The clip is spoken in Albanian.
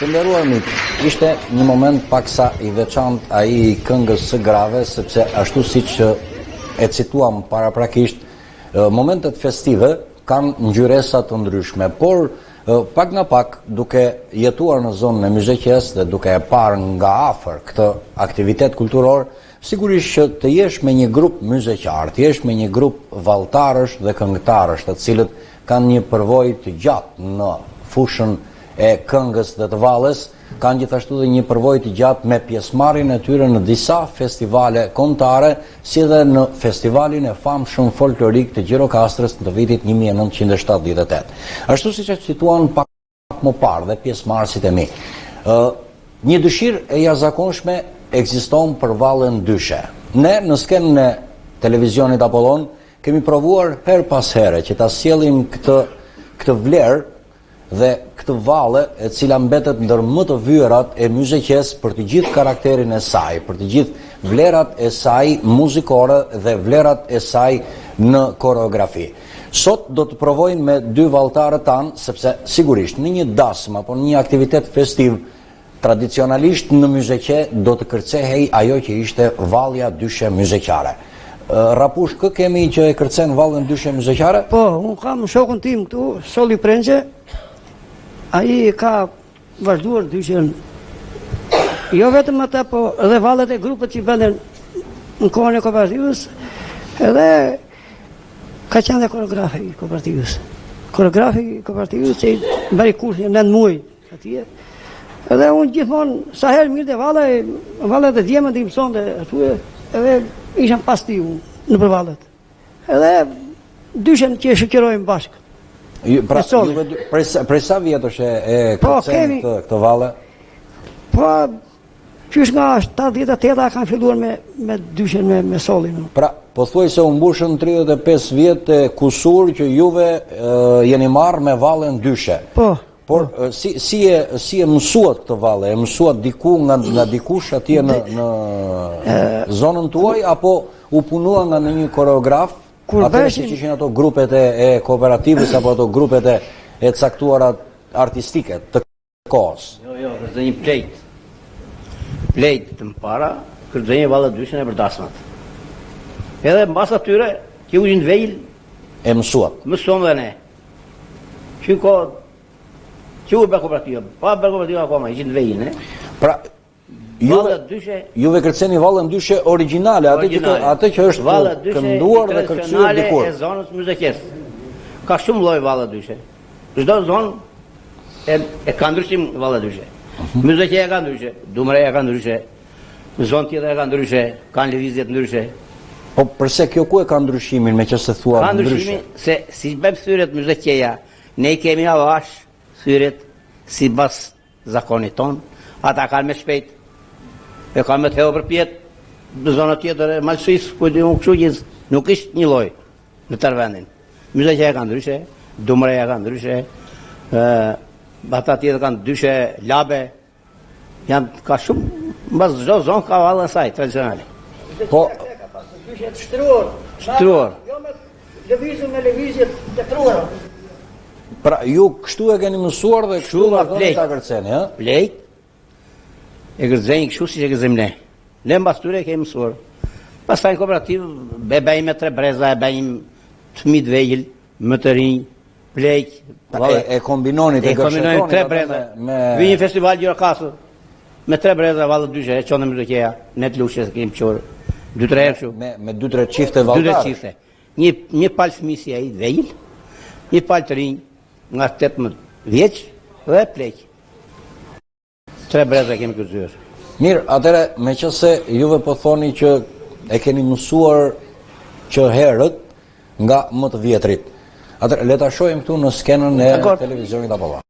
Të nderuar mik, ishte një moment paksa i veçantë ai i këngës së grave, sepse ashtu siç e cituam paraprakisht, momentet festive kanë ngjyresa të ndryshme, por pak nga pak, duke jetuar në zonën e Myzeqes dhe duke e parë nga afër këtë aktivitet kulturor, sigurisht që të jesh me një grup myzeqar, të jesh me një grup valltarësh dhe këngëtarësh, të cilët kanë një përvojë të gjatë në fushën e këngës dhe të valles, kanë gjithashtu dhe një përvojë të gjatë me pjesëmarrjen e tyre në disa festivale kombëtare, si edhe në festivalin e famshëm folklorik të Gjirokastrës të vitit 1978. Ashtu siç e cituan pak më parë dhe pjesëmarrësit e mi, një dëshirë e jashtëzakonshme ekziston për vallën ndyshe. Ne në skenën e televizionit Apollon kemi provuar her pas here që ta sjellim këtë vlerë dhe këtë valle e cila mbetet ndër më të vyerat e Myzeqes për të gjithë karakterin e saj, për të gjithë vlerat e saj muzikore dhe vlerat e saj në koreografi. Sot do të provojnë me dy valltarët tanë, sepse sigurisht në një dasëm apo në një aktivitet festiv, tradicionalisht në Myzeqe do të kërcehej ajo që ishte vallja dyshe myzeqare. Rapush, kë kemi që e kërcen vallën dyshe myzeqare? Po, unë kam shokun tim këtu, Solli Prengje. Ai ka vazhduar dyshen, jo vetëm ata, po edhe vallet e grupet që bënden në kohën e kooperativës, edhe ka qenë dhe koreografi i kooperativës. Koreografi i kooperativës që i bëri kursin 9 muaj atje. Edhe unë gjithmonë sa herë mirë dhe vallet e djemën të imëson dhe atue, edhe ishan pas ti unë në për vallet. Edhe dyshen që e shëqërojmë bashkë. Prej sa vjetësh e kërcen këtë valle? Po, qysh nga 78 kanë filluar me dyshen me Sollin. Pra, po thuaj se u mbushën 35 vjet e kusur që juve jeni marrë me vallën dyshe. Po. Por si e mësuat këtë valle? E mësuat diku nga dikush atje në zonën tuaj, apo u punua nga në një koreograf? Atëre që ishin ato grupet e kooperativës apo ato grupet e caktuara artistike të kohës? Jo, kërcënj një plejt të më para, kërcënj vallë dyshen e përdasmat. Edhe mbas atyre, që u gjin vejl, e mësuat? Mësuam dhe ne. Që në kohë, që u bërë kooperativa, pa bërë kooperativa akoma, ishin vejl, ne? Pra, juve kërceni vallën dyshe originale, atë që është kënduar dhe kërcyer dikur. E zonës Myzeqes. Ka shumë lloj vallë dyshe. Çdo zonë e ka ndryshim vallë dyshe. Myzeqeja ka ndryshe, Dumreja ka ndryshe, zonë tjetër ka ndryshe, kanë lëvizje të ndryshe. Po përse kjo ku e ka ndryshimin me që se thua ndryshe? Ka ndryshimin se si bëjmë thyret Myzeqeja, ne i kemi avash thyret sipas zakonit ton, ata kanë me shpejt. E kanë me të heo për pjetë, në zonë tjetër e Malësis, ku e di unë këshu gjithë, nuk ishtë një loj në tërë vendin. Myzeqeja ka ndryshe, Dumreja ka ndryshe, ata tjetër kanë ndryshe labe, janë ka shumë, mbas çdo zonë ka vallën e saj, tradicionale. Po, dyshe të shtruar. Jo me lëvizje të truara. Pra, ju kështu e keni mësuar dhe kështu nga dhënë ta kërceni, ha? Plejt, e kërceni kështu si që kërcem ne. Ne mbas tyre e kemi mësuar. Pastaj në kooperativ, e bëjmë me 3 breza, e bëjmë fëmijë të vegjël, më të rinj, plejt. E kombinoni të gërshetoni. 3 breza. Vi një festival Gjirokastrës, me 3 breza vallë dyshe, e qonë Myzeqeja, ne të lushe se kemi qorë. 2-3 herë kështu. Me 2-3 çifte valltare. 2-3 çifte. Një palë fëmijë si ai të vegjël, një palë të rinj, nga 18 vjeç dhe plejq. 3 breza kemi kërcyer. Mirë, atëre, me qëse juve po thoni që e keni mësuar që herët nga më të vjetrit. Atëre, le ta shohim këtu në skenën e televizionit Apollon.